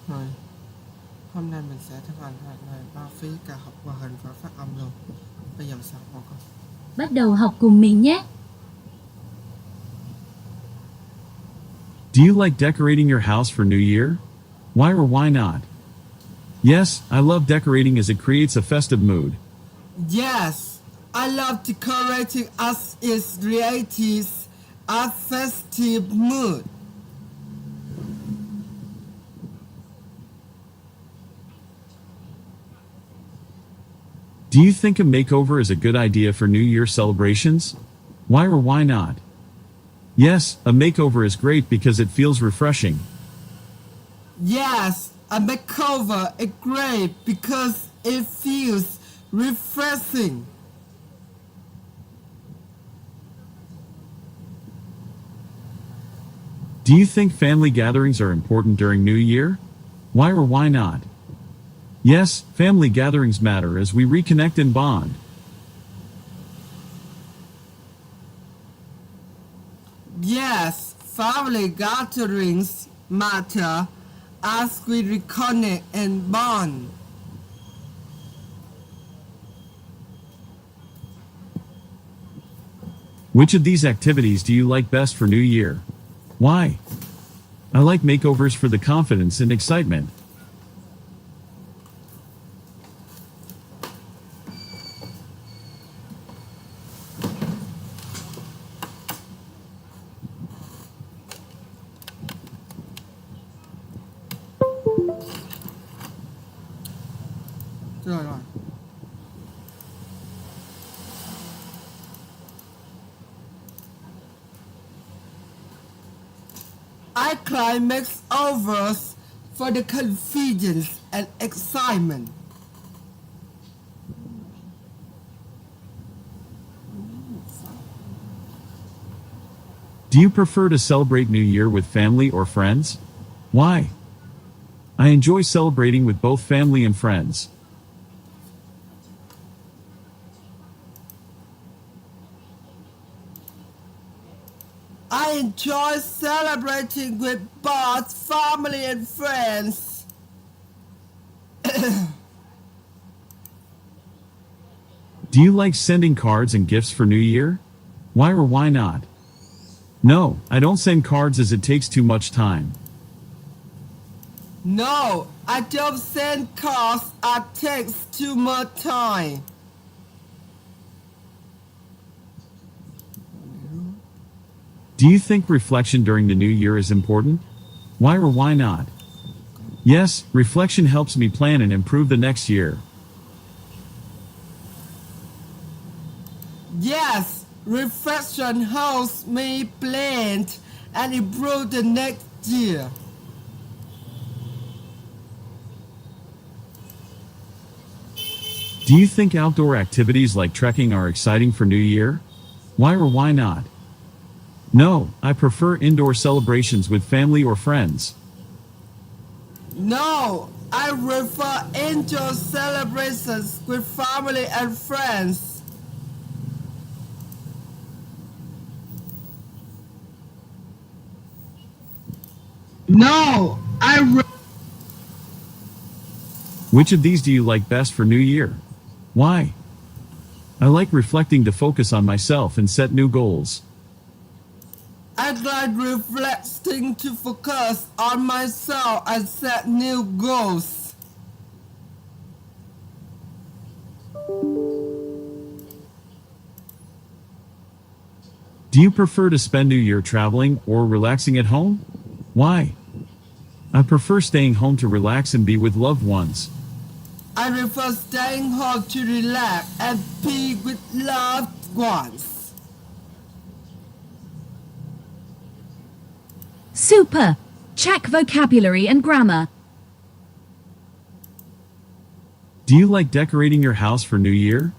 Rồi, hôm nay mình sẽ thực hành hoạt bài bao phí cả học hòa hình và phát âm luôn. Bây giờ mình sẽ học một câu. Bắt đầu học cùng mình nhé. Do you like decorating your house for New Year? Why or why not? Yes, I love decorating as it creates a festive mood. Yes, I love decorating as it creates a festive mood. Do you think a makeover is a good idea for New Year celebrations? Why or why not? Yes, a makeover is great because it feels refreshing. Yes, a makeover is great because it feels refreshing. Do you think family gatherings are important during New Year? Why or why not? Yes, family gatherings matter as we reconnect and bond. Yes, family gatherings matter as we reconnect and bond. Which of these activities do you like best for New Year? Why? I like makeovers for the confidence and excitement. Rồi. I climb makeovers for the confidence and excitement. Do you prefer to celebrate New Year with family or friends? Why? I enjoy celebrating with both family and friends. I enjoy celebrating with both family and friends. Do you like sending cards and gifts for New Year? Why or why not? No, I don't send cards as it takes too much time. No, I don't send cards. It takes too much time. Do you think reflection during the new year is important? Why or why not? Yes, reflection helps me plan and improve the next year. Yes, reflection helps me plan and improve the next year. Do you think outdoor activities like trekking are exciting for New Year? Why or why not? No, I prefer indoor celebrations with family or friends. No, I prefer indoor celebrations with family and friends. No, Which of these do you like best for New Year? Why? I like reflecting to focus on myself and set new goals. I'd like reflecting to focus on myself and set new goals. Do you prefer to spend New Year traveling or relaxing at home? Why? I prefer staying home to relax and be with loved ones. I prefer staying home to relax and be with loved ones. Super! Check vocabulary and grammar. Do you like decorating your house for New Year?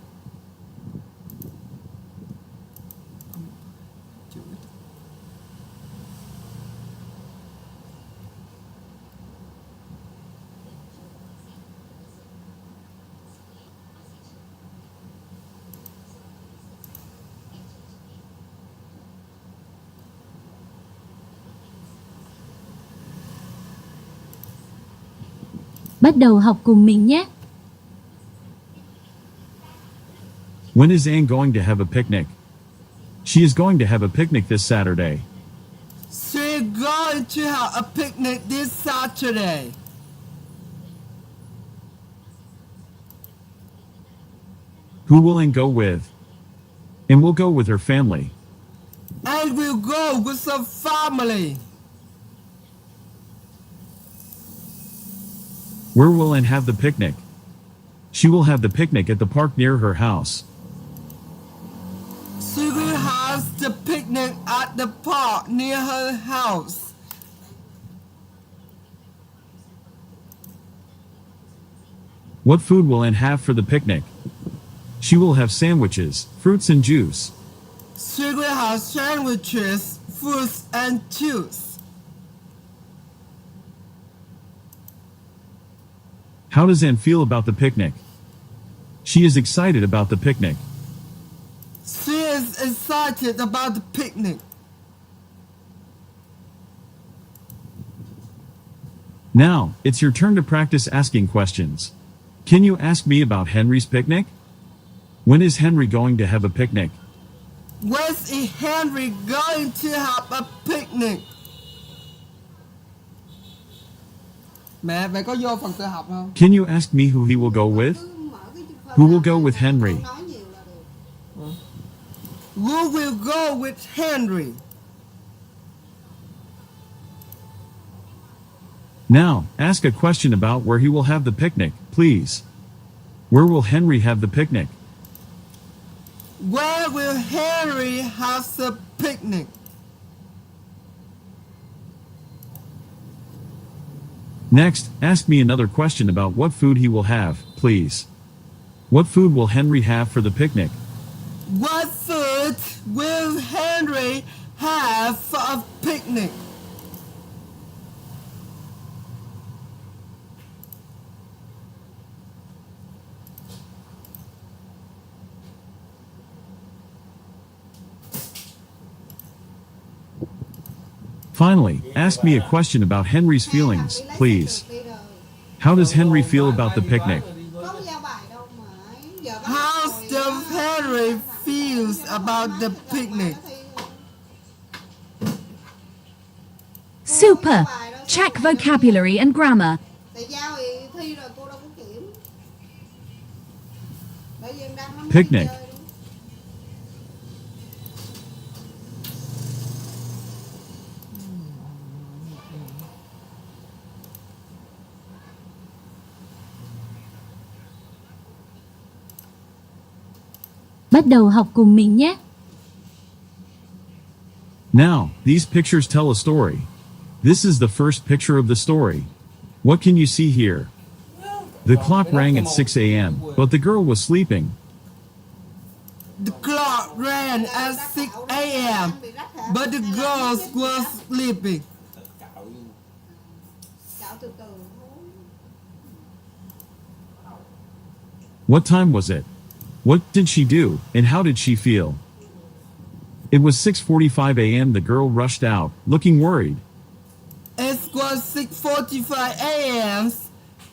Bắt đầu học cùng mình nhé. When is Anne going to have a picnic? She is going to have a picnic this Saturday. She's going to have a picnic this Saturday. Who will Anne go with? Anne will go with her family. And we'll go with some family. Where will Anne have the picnic? She will have the picnic at the park near her house. She will have the picnic at the park near her house. What food will Anne have for the picnic? She will have sandwiches, fruits and juice. She will have sandwiches, fruits, and juice. How does Anne feel about the picnic? She is excited about the picnic. She is excited about the picnic. Now, it's your turn to practice asking questions. Can you ask me about Henry's picnic? When is Henry going to have a picnic? When is Henry going to have a picnic? Mẹ, vậy có vô phần tự học không? Can you ask me who he will go with? Who will go with Henry? Who will go with Henry? Now, ask a question about where he will have the picnic, please. Where will Henry have the picnic? Where will Henry have the picnic? Next, ask me another question about what food he will have, please. What food will Henry have for the picnic? What food will Henry have for a picnic? Finally, ask me a question about Henry's feelings, please. How does Henry feel about the picnic? How does Henry feels about the picnic? Super. Check vocabulary and grammar. Picnic. Bắt đầu học cùng mình nhé. Now, these pictures tell a story. This is the first picture of the story. What can you see here? The clock rang at 6 a.m., but the girl was sleeping. The clock ran at 6 a.m., but the girls were sleeping. What time was it? What did she do, and how did she feel? It was 6:45 a.m. The girl rushed out, looking worried. It was 6:45 a.m.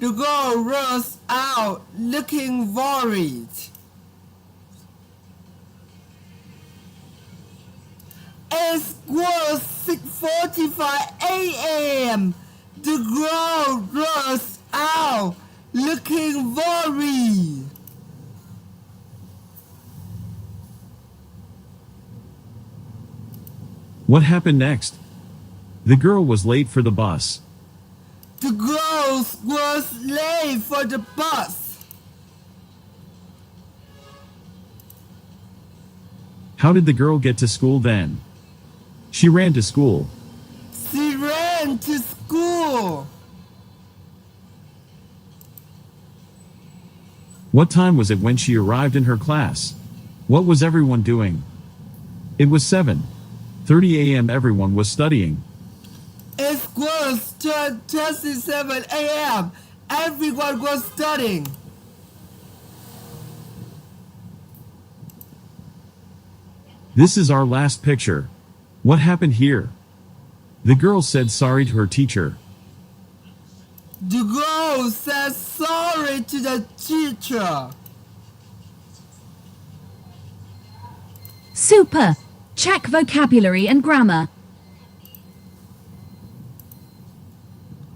The girl rushed out, looking worried. It was 6:45 a.m. The girl rushed out, looking worried. What happened next? The girl was late for the bus. The girl was late for the bus. How did the girl get to school then? She ran to school. She ran to school. What time was it when she arrived in her class? What was everyone doing? It was 7:30 a.m. Everyone was studying. It was 10:37 a.m. Everyone was studying. This is our last picture. What happened here? The girl said sorry to her teacher. The girl says sorry to the teacher. Super. Check vocabulary and grammar.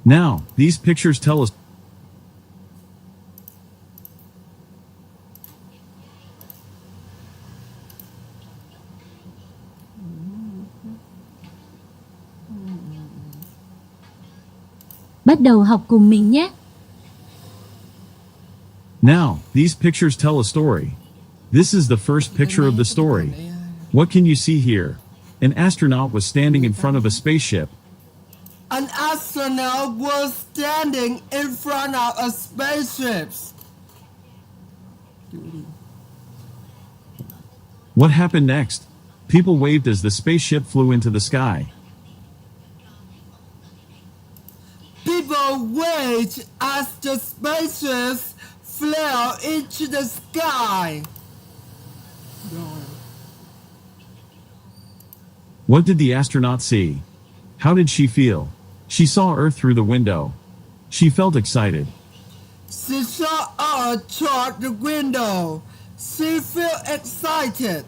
Now, these pictures tell us. Bắt đầu học cùng mình nhé. Now, these pictures tell a story. This is the first picture of the story. What can you see here? An astronaut was standing in front of a spaceship. An astronaut was standing in front of a spaceship. What happened next? People waved as the spaceship flew into the sky. People waved as the spaceship flew into the sky. What did the astronaut see? How did she feel? She saw Earth through the window. She felt excited. She saw Earth through the window. She felt excited.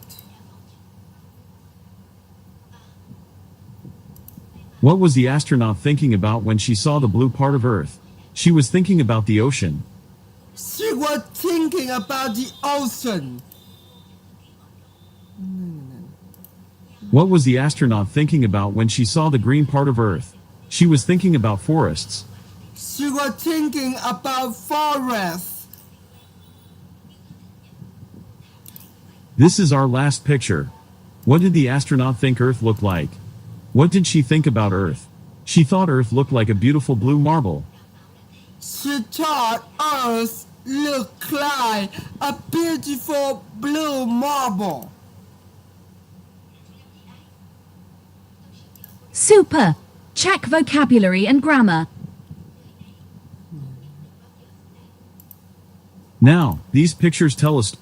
What was the astronaut thinking about when she saw the blue part of Earth? She was thinking about the ocean. She was thinking about the ocean. What was the astronaut thinking about when she saw the green part of Earth? She was thinking about forests. She was thinking about forests. This is our last picture. What did the astronaut think Earth looked like? What did she think about Earth? She thought Earth looked like a beautiful blue marble. She thought Earth looked like a beautiful blue marble. Super. Check vocabulary and grammar. Now, these pictures tell us.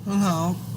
Không học.